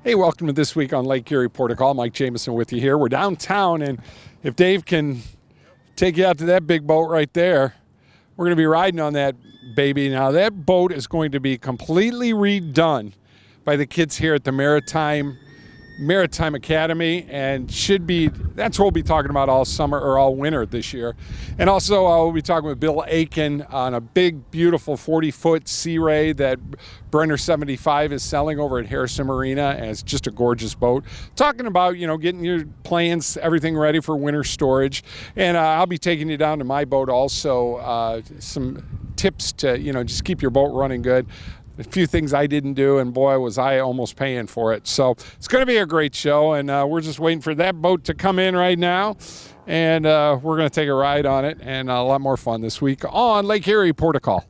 Hey, welcome to This Week on Lake Erie Port of Call. Mike Jamison with you here. We're downtown, and if Dave can take you out to that big boat right there, we're going to be riding on that baby. Now, that boat is going to be completely redone by the kids here at the Maritime Academy, and that's what we'll be talking about all summer or all winter this year. And also we'll be talking with Bill Aiken on a big, beautiful 40-foot Searay that Brenner 75 is selling over at Harrison Marina, and it's just a gorgeous boat. Talking about, getting your plans, everything ready for winter storage. And I'll be taking you down to my boat also, some tips to, just keep your boat running good. A few things I didn't do, and boy, was I almost paying for it. So it's going to be a great show, and we're just waiting for that boat to come in right now, and we're going to take a ride on it, and a lot more fun this week on Lake Erie Port of Call.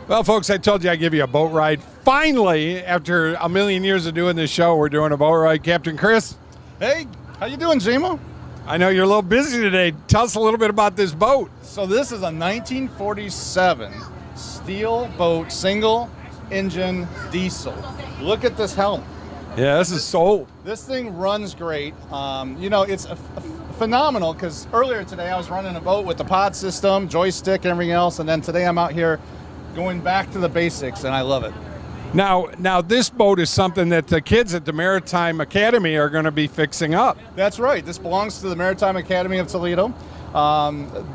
Well, folks, I told you I'd give you a boat ride. Finally, after a million years of doing this show, we're doing a boat ride. Captain Chris. Hey, how you doing, Zemo? I know you're a little busy today. Tell us a little bit about this boat. So this is a 1947 steel boat, single engine diesel. Look at this helm. Yeah, this is so old. This thing runs great. It's phenomenal because earlier today I was running a boat with the pod system, joystick, and everything else, and then today I'm out here going back to the basics, and I love it. Now this boat is something that the kids at the Maritime Academy are going to be fixing up. That's right. This belongs to the Maritime Academy of Toledo.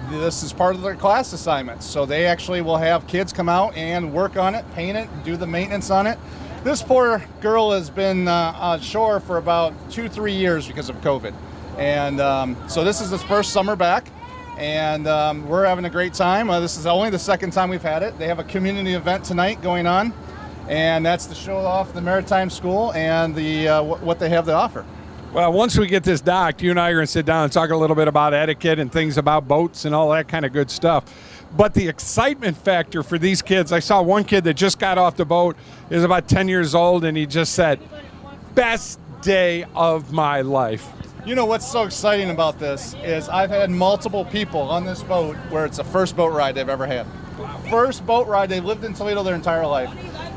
This is part of their class assignments. So they actually will have kids come out and work on it, paint it, do the maintenance on it. This poor girl has been on shore for about 2-3 years because of COVID. And so this is his first summer back. And we're having a great time. This is only the second time we've had it. They have a community event tonight going on, and that's to show off the Maritime School and what they have to offer. Well, once we get this docked, you and I are going to sit down and talk a little bit about etiquette and things about boats and all that kind of good stuff. But the excitement factor for these kids, I saw one kid that just got off the boat, is about 10 years old, and he just said, best day of my life. You know what's so exciting about this is I've had multiple people on this boat where it's the first boat ride they've ever had. First boat ride. They lived in Toledo their entire life.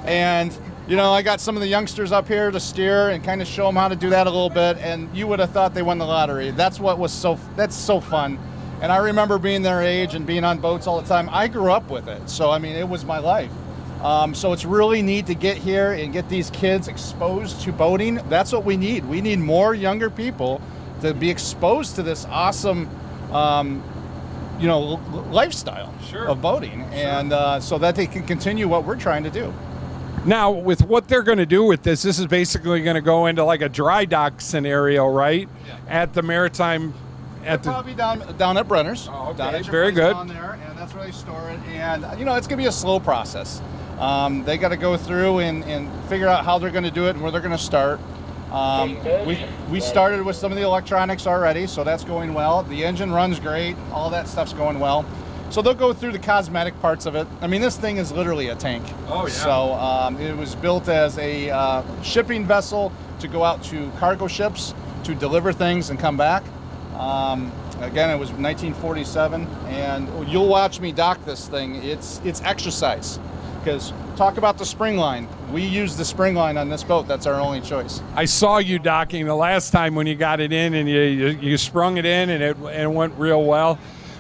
And, I got some of the youngsters up here to steer and kind of show them how to do that a little bit, and you would have thought they won the lottery. That's so fun. And I remember being their age and being on boats all the time. I grew up with it, so it was my life. So it's really neat to get here and get these kids exposed to boating. That's what we need. We need more younger people to be exposed to this awesome, lifestyle of boating, and so that they can continue what we're trying to do. Now, with what they're going to do with this is basically going to go into like a dry dock scenario, right? Yeah. At the Maritime. Probably down at Brenner's. Oh, okay. Down at Very good. Down there, and that's where they store it. And it's going to be a slow process. They got to go through and figure out how they're going to do it and where they're going to start. We started with some of the electronics already, so that's going well. The engine runs great. All that stuff's going well. So they'll go through the cosmetic parts of it. This thing is literally a tank. Oh, yeah. So it was built as a shipping vessel to go out to cargo ships to deliver things and come back. Again, it was 1947, and you'll watch me dock this thing. It's exercise. Because talk about the spring line. We use the spring line on this boat. That's our only choice. I saw you docking the last time when you got it in, and you sprung it in, and it went real well.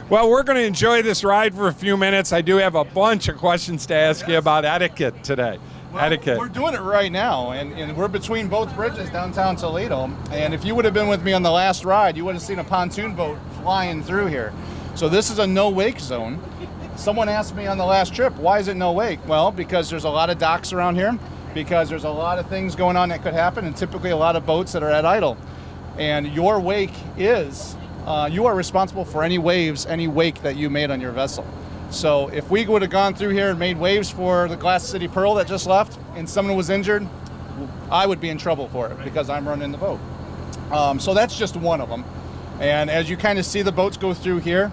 Well, we're going to enjoy this ride for a few minutes. I do have a bunch of questions to ask you about etiquette today. Etiquette. We're doing it right now, and we're between both bridges downtown Toledo. And if you would have been with me on the last ride, you would have seen a pontoon boat flying through here. So this is a no-wake zone. Someone asked me on the last trip, why is it no wake? Well, because there's a lot of docks around here, because there's a lot of things going on that could happen, and typically a lot of boats that are at idle. And your wake is you are responsible for any waves, any wake that you made on your vessel. So if we would have gone through here and made waves for the Glass City Pearl that just left and someone was injured, I would be in trouble for it because I'm running the boat. So that's just one of them. And as you kind of see the boats go through here,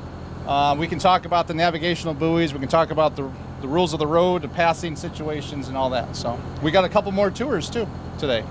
we can talk about the navigational buoys, we can talk about the rules of the road, the passing situations and all that. So we got a couple more tours too today.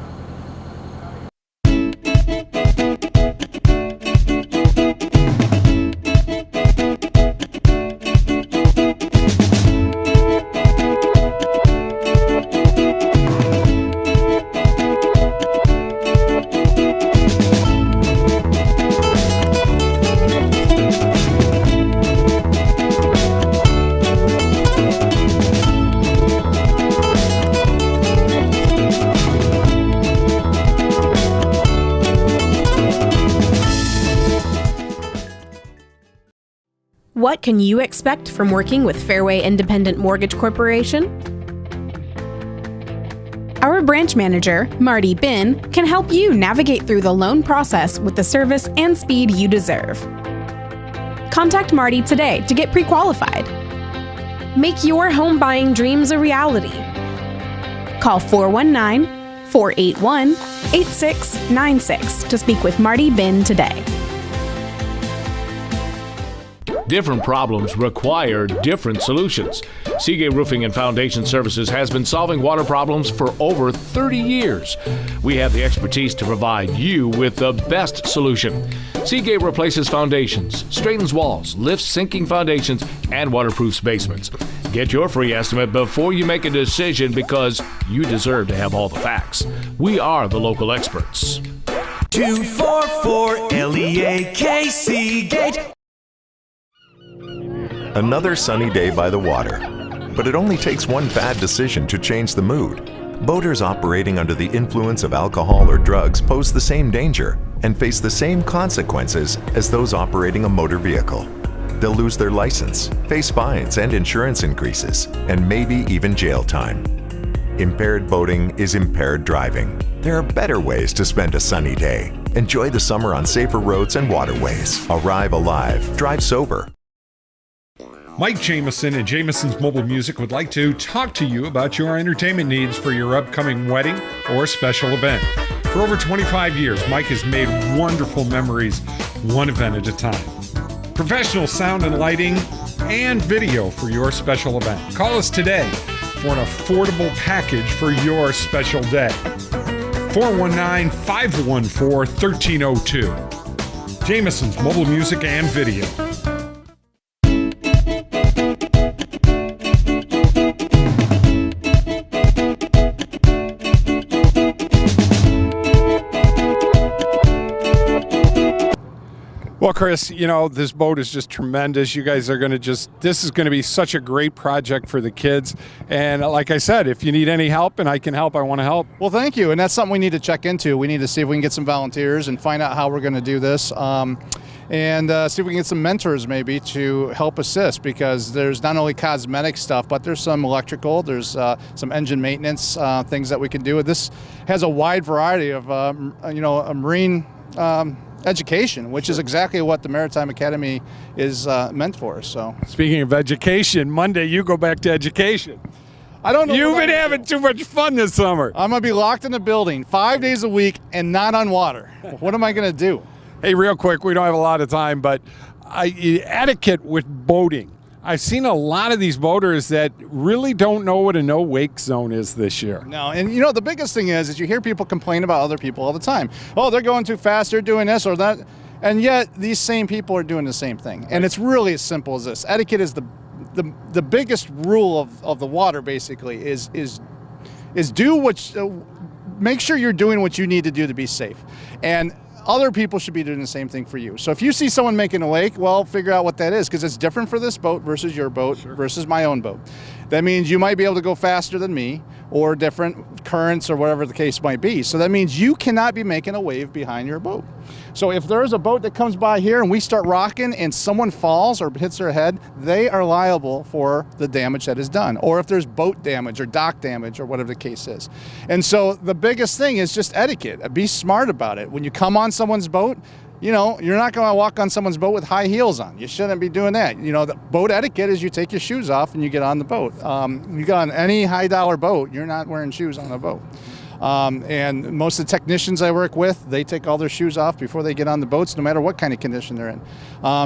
What can you expect from working with Fairway Independent Mortgage Corporation? Our branch manager, Marty Bin, can help you navigate through the loan process with the service and speed you deserve. Contact Marty today to get pre-qualified. Make your home buying dreams a reality. Call 419-481-8696 to speak with Marty Bin today. Different problems require different solutions. Searay Roofing and Foundation Services has been solving water problems for over 30 years. We have the expertise to provide you with the best solution. Searay replaces foundations, straightens walls, lifts sinking foundations, and waterproofs basements. Get your free estimate before you make a decision because you deserve to have all the facts. We are the local experts. 244 LEAK Seagate. Another sunny day by the water. But it only takes one bad decision to change the mood. Boaters operating under the influence of alcohol or drugs pose the same danger and face the same consequences as those operating a motor vehicle. They'll lose their license, face fines and insurance increases, and maybe even jail time. Impaired boating is impaired driving. There are better ways to spend a sunny day. Enjoy the summer on safer roads and waterways. Arrive alive, drive sober. Mike Jameson and Jameson's Mobile Music would like to talk to you about your entertainment needs for your upcoming wedding or special event. For over 25 years, Mike has made wonderful memories, one event at a time. Professional sound and lighting and video for your special event. Call us today for an affordable package for your special day. 419-514-1302. Jameson's Mobile Music and Video. Well, Chris, you know, this boat is just tremendous. You guys are going to this is going to be such a great project for the kids. And like I said, if you need any help and I can help, I want to help. Well, thank you. And that's something we need to check into. We need to see if we can get some volunteers and find out how we're going to do this. And see if we can get some mentors maybe to help assist, because there's not only cosmetic stuff, but there's some electrical, there's some engine maintenance things that we can do. This has a wide variety of, a marine education, which is exactly what the Maritime Academy is meant for. So, speaking of education, Monday you go back to education. I don't know. You've been having too much fun this summer. I'm going to be locked in the building 5 days a week and not on water. What am I going to do? Hey, real quick, we don't have a lot of time, but etiquette with boating. I've seen a lot of these boaters that really don't know what a no-wake zone is this year. No, and you know, the biggest thing is you hear people complain about other people all the time. Oh, they're going too fast, they're doing this or that. And yet, these same people are doing the same thing. And it's really as simple as this. Etiquette is the biggest rule of the water, basically, is do what, make sure you're doing what you need to do to be safe. And other people should be doing the same thing for you. So if you see someone making a wake, well, figure out what that is, because it's different for this boat versus your boat versus my own boat. That means you might be able to go faster than me, or different currents or whatever the case might be. So that means you cannot be making a wave behind your boat. So if there's a boat that comes by here and we start rocking and someone falls or hits their head, they are liable for the damage that is done. Or if there's boat damage or dock damage or whatever the case is. And so the biggest thing is just etiquette. Be smart about it. When you come on someone's boat, you know, you're not going to walk on someone's boat with high heels on. You shouldn't be doing that. You know, the boat etiquette is you take your shoes off and you get on the boat. You get on any high dollar boat, you're not wearing shoes on the boat. And most of the technicians I work with, they take all their shoes off before they get on the boats, no matter what kind of condition they're in.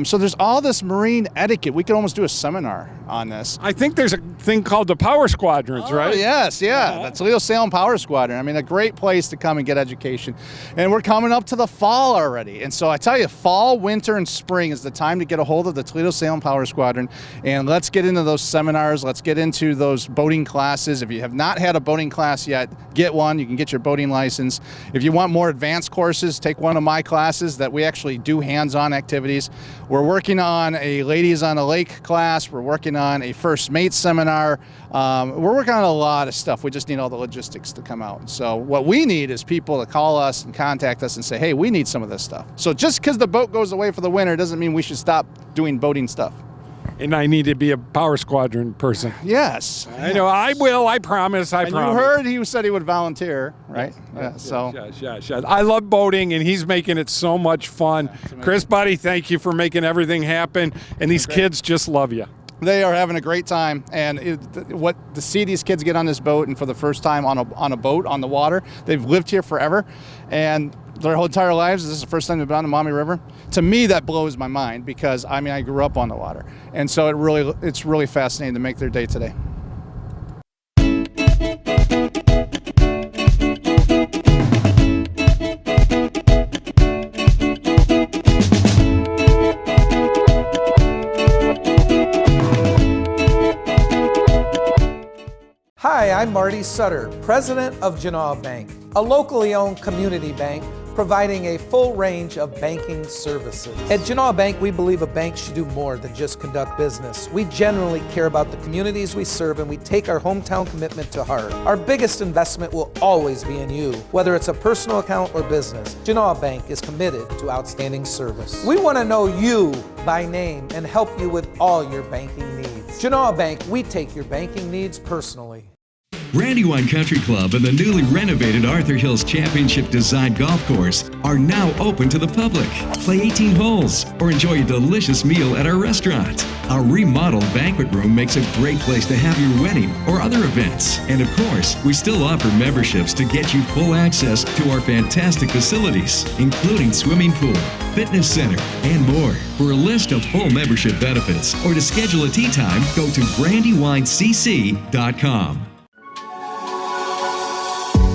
So there's all this marine etiquette. We could almost do a seminar on this. I think there's a thing called the Power Squadrons, right? Yes, yeah. The Toledo Salem Power Squadron. I mean, a great place to come and get education. And we're coming up to the fall already. And so I tell you, fall, winter, and spring is the time to get a hold of the Toledo Salem Power Squadron. And let's get into those seminars. Let's get into those boating classes. If you have not had a boating class yet, get one. You can get your boating license. If you want more advanced courses, take one of my classes that we actually do hands-on activities. We're working on a Ladies on a Lake class. We're working on a First Mate seminar. We're working on a lot of stuff. We just need all the logistics to come out. So what we need is people to call us and contact us and say, hey, we need some of this stuff. So just because the boat goes away for the winter doesn't mean we should stop doing boating stuff. And I need to be a Power Squadron person. Yes. I know. I will. I promise. I promise. You heard he said he would volunteer, right? Yes, yes. I love boating, and he's making it so much fun. Chris, buddy, thank you for making everything happen. And these kids just love you. They are having a great time, and to see these kids get on this boat and for the first time on a boat on the water, they've lived here forever, and their whole entire lives, this is the first time they've been on the Maumee River. To me, that blows my mind because I grew up on the water, and so it's really fascinating to make their day today. Hi, I'm Marty Sutter, President of Genoa Bank, a locally owned community bank providing a full range of banking services. At Genoa Bank, we believe a bank should do more than just conduct business. We generally care about the communities we serve, and we take our hometown commitment to heart. Our biggest investment will always be in you, whether it's a personal account or business. Genoa Bank is committed to outstanding service. We want to know you by name and help you with all your banking needs. Genoa Bank, we take your banking needs personally. Brandywine Country Club and the newly renovated Arthur Hills Championship Design Golf Course are now open to the public. Play 18 holes or enjoy a delicious meal at our restaurant. Our remodeled banquet room makes a great place to have your wedding or other events. And of course, we still offer memberships to get you full access to our fantastic facilities, including swimming pool, fitness center, and more. For a list of full membership benefits or to schedule a tee time, go to brandywinecc.com.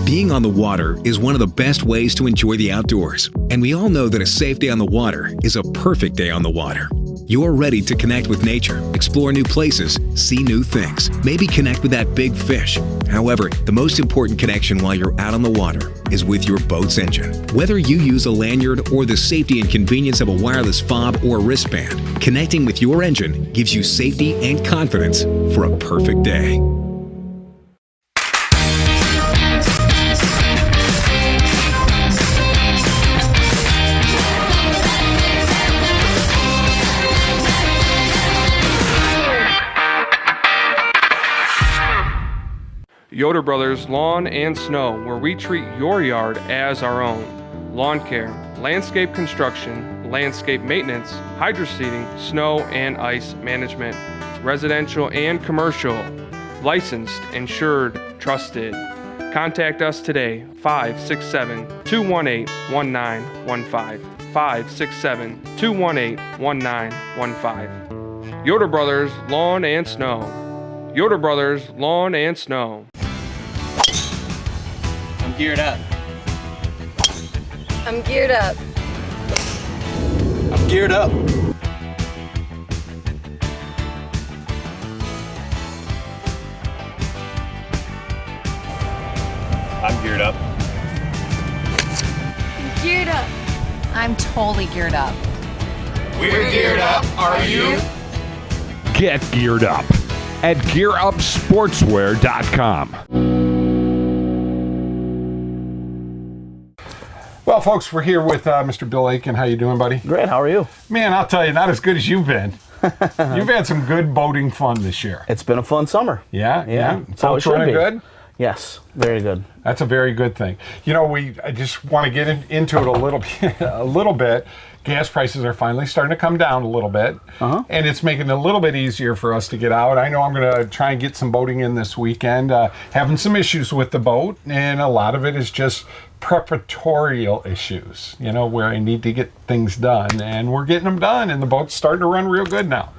Being on the water is one of the best ways to enjoy the outdoors, and we all know that a safe day on the water is a perfect day on the water. You're ready to connect with nature, explore new places, see new things, maybe connect with that big fish. However, the most important connection while you're out on the water is with your boat's engine. Whether you use a lanyard or the safety and convenience of a wireless fob or wristband, connecting with your engine gives you safety and confidence for a perfect day. Yoder Brothers Lawn and Snow, where we treat your yard as our own. Lawn care, landscape construction, landscape maintenance, hydro seeding, snow and ice management, residential and commercial, licensed, insured, trusted. Contact us today, 567-218-1915, 567-218-1915. Yoder Brothers Lawn and Snow. Yoder Brothers Lawn and Snow. I'm geared up. I'm geared up. I'm geared up. I'm geared up. I'm geared up. I'm totally geared up. We're geared up. Are you? Get geared up at GearUpSportswear.com. Well, folks, we're here with Mr. Bill Aiken. How you doing, buddy? Great. How are you? Man, I'll tell you, not as good as you've been. You've had some good boating fun this year. It's been a fun summer. Yeah. It's how it should running be. Good? Yes, very good. That's a very good thing. You know, I just want to get into it a little bit gas prices are finally starting to come down a little bit, and it's making it a little bit easier for us to get out. I know I'm going to try and get some boating in this weekend. Having some issues with the boat, and a lot of it is just preparatorial issues, you know, where I need to get things done, and we're getting them done, and the boat's starting to run real good now.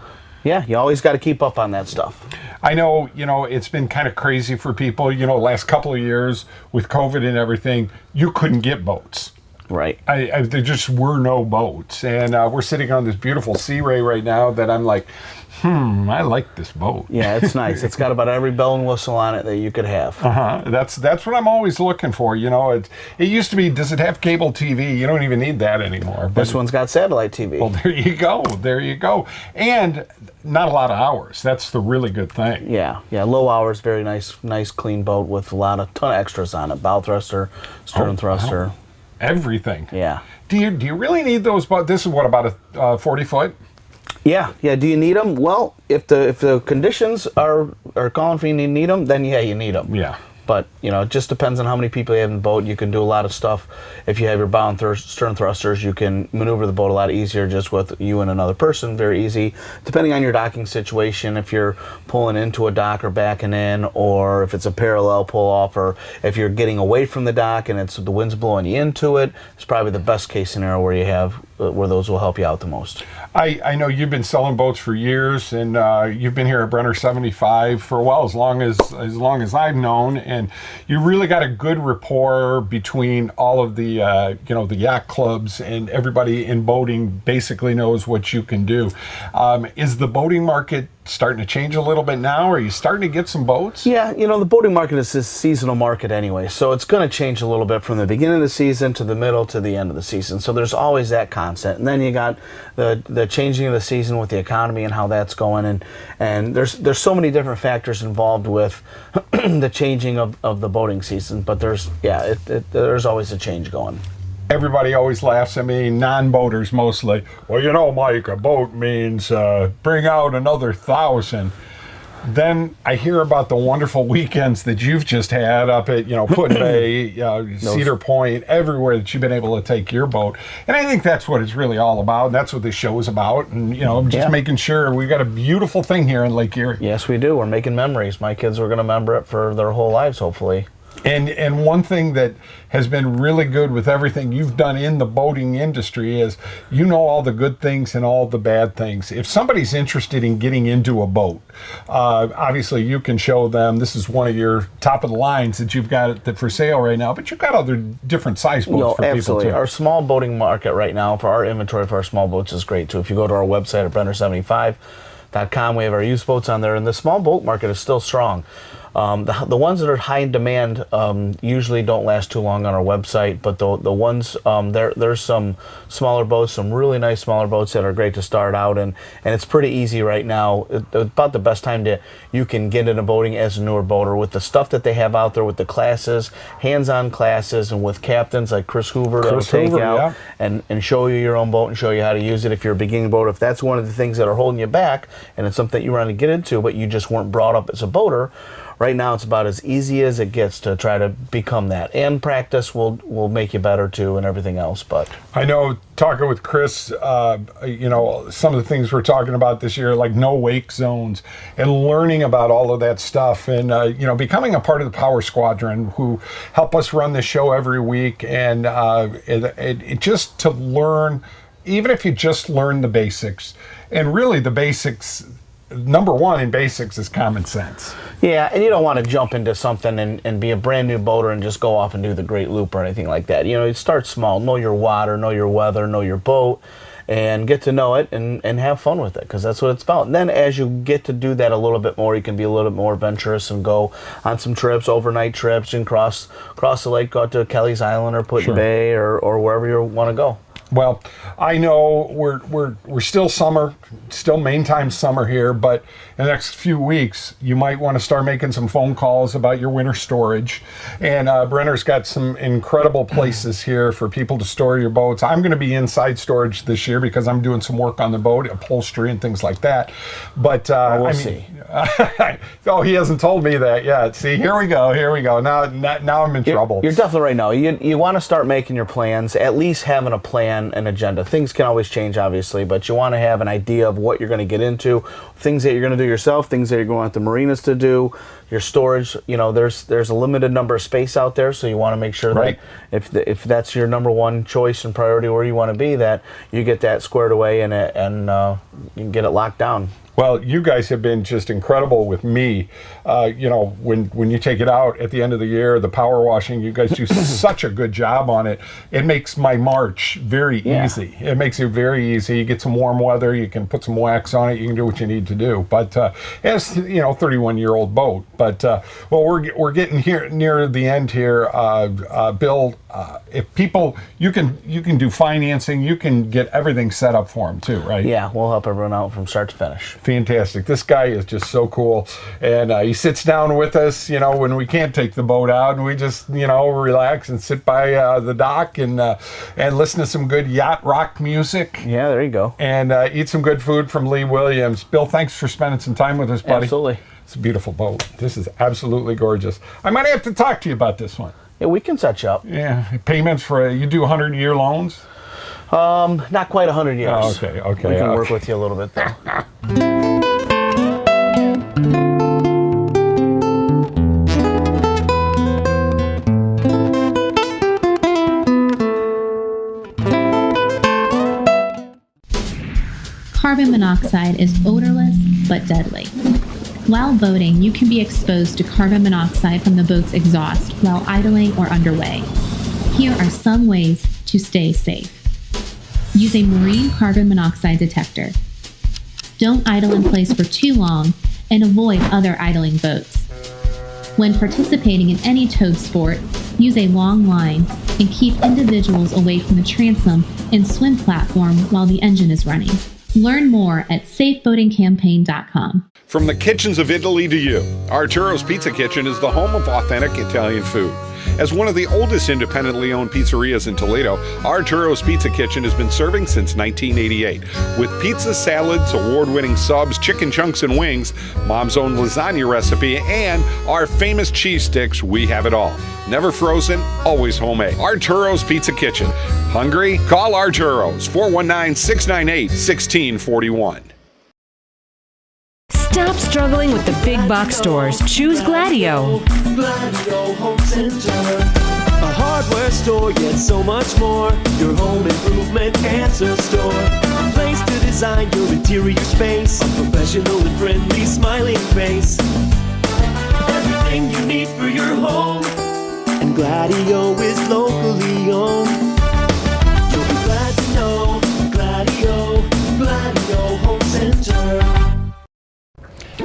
Yeah, you always got to keep up on that stuff. I know, you know, it's been kind of crazy for people, you know, last couple of years with COVID and everything, you couldn't get boats. Right. There just were no boats, and we're sitting on this beautiful Searay right now that I'm like, I like this boat. Yeah, it's nice. It's got about every bell and whistle on it that you could have. That's what I'm always looking for. You know, it used to be, does it have cable TV? You don't even need that anymore. This one's got satellite TV. Well, there you go. There you go. And not a lot of hours. That's the really good thing. Yeah, low hours, very nice clean boat with a ton of extras on it. Bow thruster, stern thruster. Wow. Everything. Yeah. Do you really need those boats? This is what, about a 40 foot? Yeah. Do you need them? Well, if the conditions are calling for you to need them, then yeah, you need them. Yeah. But, you know, it just depends on how many people you have in the boat. You can do a lot of stuff. If you have your bow and stern thrusters, you can maneuver the boat a lot easier just with you and another person. Very easy. Depending on your docking situation, if you're pulling into a dock or backing in, or if it's a parallel pull-off, or if you're getting away from the dock and the wind's blowing you into it, it's probably the best case scenario where those will help you out the most. I know you've been selling boats for years, and you've been here at Brenner 75 for a while, as long as I've known, and you really got a good rapport between all of the the yacht clubs, and everybody in boating basically knows what you can do. Is the boating market starting to change a little bit now? Are you starting to get some boats? Yeah, you know, the boating market is this seasonal market anyway, so it's going to change a little bit from the beginning of the season to the middle to the end of the season. So there's always that constant. And then you got the changing of the season with the economy and how that's going, and there's so many different factors involved with the changing of the boating season, but there's always a change going. Everybody always laughs at me, non-boaters mostly. Well, you know, Mike, a boat means bring out another 1,000. Then I hear about the wonderful weekends that you've just had up at, Put-in Bay, Cedar Point, everywhere that you've been able to take your boat. And I think that's what it's really all about. That's what this show is about. And, just making sure we've got a beautiful thing here in Lake Erie. Yes, we do. We're making memories. My kids are going to remember it for their whole lives, hopefully. And one thing that has been really good with everything you've done in the boating industry is all the good things and all the bad things. If somebody's interested in getting into a boat, obviously you can show them. This is one of your top of the lines that you've got for sale right now, but you've got other different size boats for absolutely. people too. Our small boating market right now for our inventory for our small boats is great too. If you go to our website at Brenner75.com, we have our used boats on there, and the small boat market is still strong. The ones that are high in demand usually don't last too long on our website, but the ones there's some smaller boats, some really nice smaller boats that are great to start out, and it's pretty easy right now. About the best time you can get into boating as a newer boater with the stuff that they have out there, with the classes, hands-on classes, and with captains like Chris Hoover that'll take you out and show you your own boat and show you how to use it if you're a beginning boater. If that's one of the things that are holding you back and it's something you want to get into but you just weren't brought up as a boater, right now it's about as easy as it gets to try to become that, and practice will make you better too, and everything else. But I know, talking with Chris, some of the things we're talking about this year, like no wake zones, and learning about all of that stuff, and becoming a part of the Power Squadron, who help us run this show every week, and it just to learn, even if you just learn the basics, and really the basics. Number one in basics is common sense. Yeah, and you don't want to jump into something and be a brand new boater and just go off and do the great loop or anything like that. You start small, know your water, know your weather, know your boat, and get to know it and have fun with it, because that's what it's about. And then as you get to do that a little bit more, you can be a little bit more adventurous and go on some trips, overnight trips, and cross the lake, go out to Kelly's Island or Put-in Bay or wherever you want to go. Well, I know we're still summer, still main time summer here, but in the next few weeks, you might want to start making some phone calls about your winter storage. And Brenner's got some incredible places here for people to store your boats. I'm going to be inside storage this year because I'm doing some work on the boat, upholstery and things like that. But we'll see. Oh, he hasn't told me that yet. See, here we go. Now I'm in trouble. You're definitely right now. You want to start making your plans, at least having a plan plan and agenda. Things can always change, obviously, but you want to have an idea of what you're going to get into, things that you're going to do yourself, things that you're going at the marinas to do, your storage. You know, there's a limited number of space out there, so you want to make sure that if that's your number one choice and priority where you want to be, that you get that squared away and you can get it locked down. Well, you guys have been just incredible with me. You know, when you take it out at the end of the year, the power washing, you guys do such a good job on it. It makes my March very easy. It makes it very easy. You get some warm weather, you can put some wax on it, you can do what you need to do. But it's, you know, 31-year-old boat. But well, we're getting here near the end here, Bill. If people, you can do financing, you can get everything set up for them too, right? Yeah, we'll help everyone out from start to finish. Fantastic. This guy is just so cool. And he sits down with us, you know, when we can't take the boat out, and we just, you know, relax and sit by the dock and listen to some good yacht rock music. Yeah, there you go. And eat some good food from Lee Williams. Bill, thanks for spending some time with us, buddy. Absolutely. It's a beautiful boat. This is absolutely gorgeous. I might have to talk to you about this one. Yeah, we can set you up. Yeah, payments for, you do 100-year loans? Not quite 100 years. Oh, okay. We can work with you a little bit, though. Carbon monoxide is odorless but deadly. While boating, you can be exposed to carbon monoxide from the boat's exhaust while idling or underway. Here are some ways to stay safe. Use a marine carbon monoxide detector. Don't idle in place for too long and avoid other idling boats. When participating in any towed sport, use a long line and keep individuals away from the transom and swim platform while the engine is running. Learn more at safeboatingcampaign.com. From the kitchens of Italy to you, Arturo's Pizza Kitchen is the home of authentic Italian food. As one of the oldest independently owned pizzerias in Toledo, Arturo's Pizza Kitchen has been serving since 1988. With pizza, salads, award-winning subs, chicken chunks and wings, Mom's own lasagna recipe, and our famous cheese sticks, we have it all. Never frozen, always homemade. Arturo's Pizza Kitchen. Hungry? Call Arturo's, 419-698-1641. Stop struggling with the big box stores. Choose Gladio. Gladio Home Center. A hardware store, yet so much more. Your home improvement answer store. A place to design your interior space. A professional and friendly smiling face. Everything you need for your home. And Gladio is locally owned. You'll be glad to know Gladio Home Center.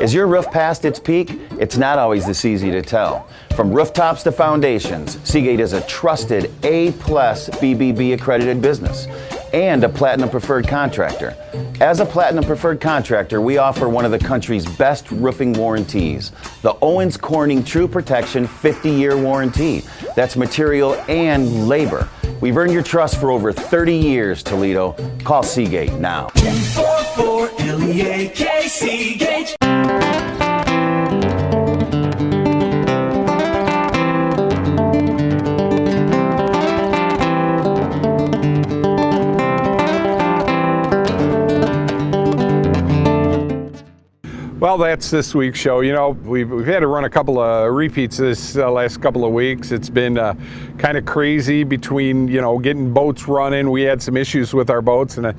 Is your roof past its peak? It's not always this easy to tell. From rooftops to foundations, Seagate is a trusted A+ BBB accredited business and a Platinum Preferred contractor. As a Platinum Preferred contractor, we offer one of the country's best roofing warranties, the Owens Corning True Protection 50-year warranty. That's material and labor. We've earned your trust for over 30 years, Toledo. Call Seagate now. 244 LEAK Seagate. Well, that's this week's show. You know, we've had to run a couple of repeats this last couple of weeks. It's been kind of crazy between, you know, getting boats running. We had some issues with our boats, and so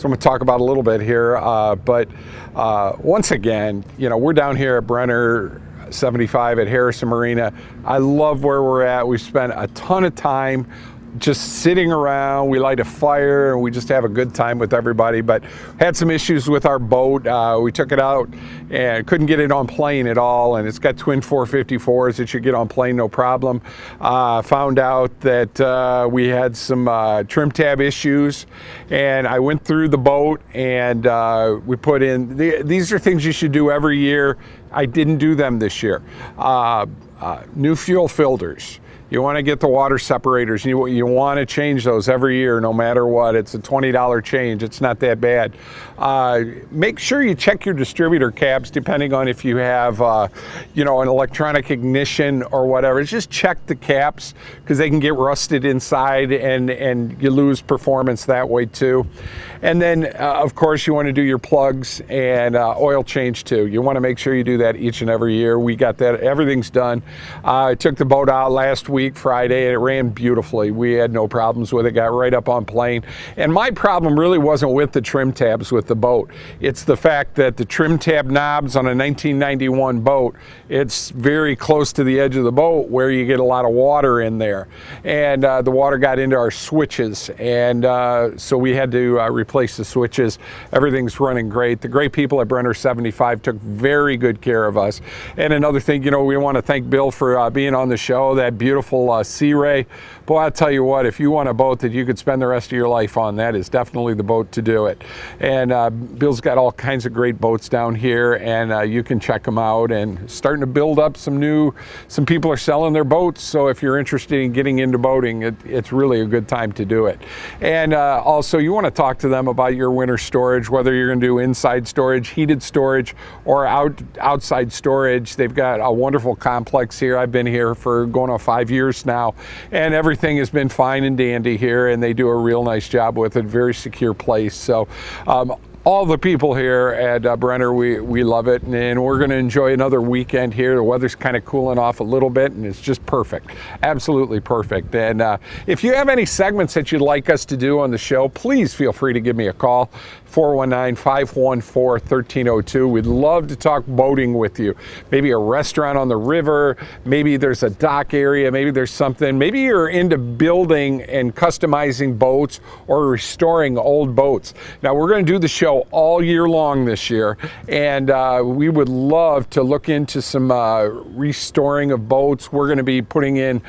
I'm going to talk about a little bit here. But once again, you know, we're down here at Brenner 75 at Harrison Marina. I love where we're at. We've spent a ton of time just sitting around. We light a fire and we just have a good time with everybody, but had some issues with our boat. We took it out and couldn't get it on plane at all, and it's got twin 454s. It should get on plane no problem. Found out that we had some trim tab issues, and I went through the boat and we put in, these are things you should do every year. I didn't do them this year. New fuel filters. You want to get the water separators. You want to change those every year, no matter what. It's a $20 change. It's not that bad. Make sure you check your distributor cabs, depending on if you have, an electronic ignition or whatever. Just check the caps, because they can get rusted inside, and you lose performance that way too. And then, of course, you want to do your plugs and oil change too. You want to make sure you do that each and every year. We got that. Everything's done. I took the boat out last week, Friday, and it ran beautifully. We had no problems with it. Got right up on plane. And my problem really wasn't with the trim tabs with the boat. It's the fact that the trim tab knobs on a 1991 boat, it's very close to the edge of the boat where you get a lot of water in there. And the water got into our switches. And so we had to replace the switches. Everything's running great. The great people at Brenner 75 took very good care of us. And another thing, we want to thank Bill for being on the show. That beautiful Searay. Boy, I'll tell you what, if you want a boat that you could spend the rest of your life on, that is definitely the boat to do it. And Bill's got all kinds of great boats down here, and you can check them out, and starting to build up some people are selling their boats. So if you're interested in getting into boating, it's really a good time to do it. And also, you want to talk to them about your winter storage, whether you're going to do inside storage, heated storage, or outside storage. They've got a wonderful complex here. I've been here for going on 5 years now, and everything has been fine and dandy here, and they do a real nice job with it. Very secure place. So all the people here at Brenner, we love it, and we're going to enjoy another weekend here. The weather's kind of cooling off a little bit, and it's just perfect, absolutely perfect. And if you have any segments that you'd like us to do on the show, please feel free to give me a call, 419-514-1302. We'd love to talk boating with you. Maybe a restaurant on the river, maybe there's a dock area, maybe there's something, maybe you're into building and customizing boats or restoring old boats. Now, we're going to do the show all year long this year, and we would love to look into some restoring of boats. We're going to be putting in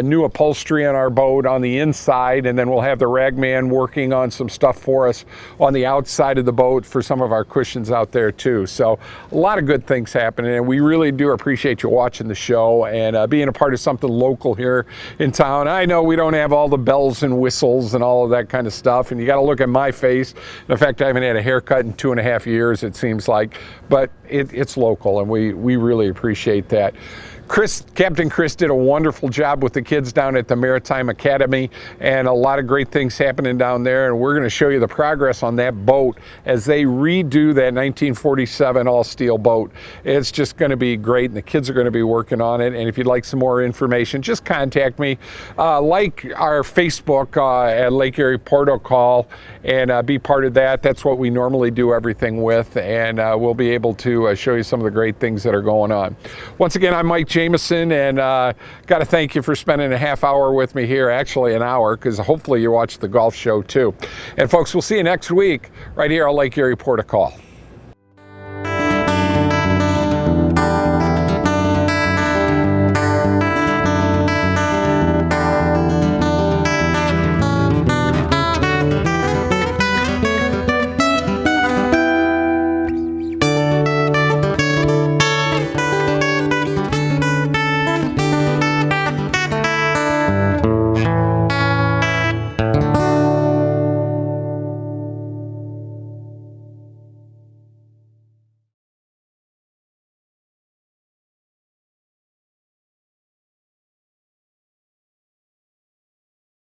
new upholstery on our boat on the inside, and then we'll have the ragman working on some stuff for us on the outside of the boat for some of our cushions out there too. So a lot of good things happening, and we really do appreciate you watching the show and being a part of something local here in town. I know we don't have all the bells and whistles and all of that kind of stuff, and you got to look at my face. In fact, I haven't had a haircut in 2.5 years, it seems like, but it's local, and we really appreciate that. Captain Chris did a wonderful job with the kids down at the Maritime Academy, and a lot of great things happening down there, and we're going to show you the progress on that boat as they redo that 1947 all-steel boat. It's just going to be great, and the kids are going to be working on it. And if you'd like some more information, just contact me. Like our Facebook at Lake Erie Protocol, and be part of that. That's what we normally do everything with, and we'll be able to show you some of the great things that are going on. Once again, I'm Mike Jameson, and got to thank you for spending a half hour with me here, actually an hour, because hopefully you watch the golf show too. And folks, we'll see you next week right here on Lake Erie Protocol.